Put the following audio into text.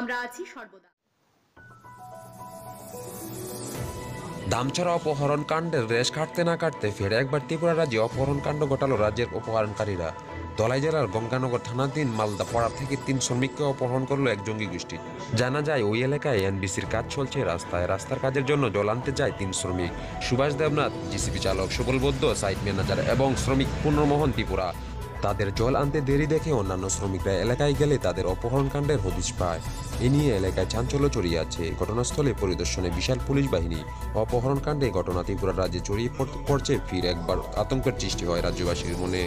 আমরা আছি সর্বদা। দামছড়া অপহরণ কাণ্ডের রেশ কাটতে না কাটতে ফের একবার ত্রিপুরা রাজ্যে অপহরণ কাণ্ড ঘটালো রাজ্যের অপহরণকারীরা। ধলাই জেলার গঙ্গানগর থানাধীন মালদা পাড়া থেকে 3 শ্রমিককে অপহরণ করলো এক জঙ্গি গোষ্ঠী। জানা যায় ওই এলাকায় এনবিসির কাজ চলছে। রাস্তার কাজের জন্য জল আনতে যায় 3 শ্রমিক, সুভাষ দেবনাথ জিসিপি চালক, সুবল বৈদ্য সাইট ম্যানেজার এবং শ্রমিক পুনর্মোহন ত্রিপুরা। তাদের জল আনতে দেরি দেখে অন্যান্য শ্রমিকরা এলাকায় গেলে তাদের অপহরণ কাণ্ডের হদিশ পায়। এ নিয়ে এলাকায় চাঞ্চল্য ছড়িয়ে আছে। ঘটনাস্থলে পরিদর্শনে বিশাল পুলিশ বাহিনী। অপহরণ কাণ্ডে ঘটনা ত্রিপুরা রাজ্যে ছড়িয়ে পড়ছে। ফির একবার আতঙ্কের সৃষ্টি হয় রাজ্যবাসীর মনে।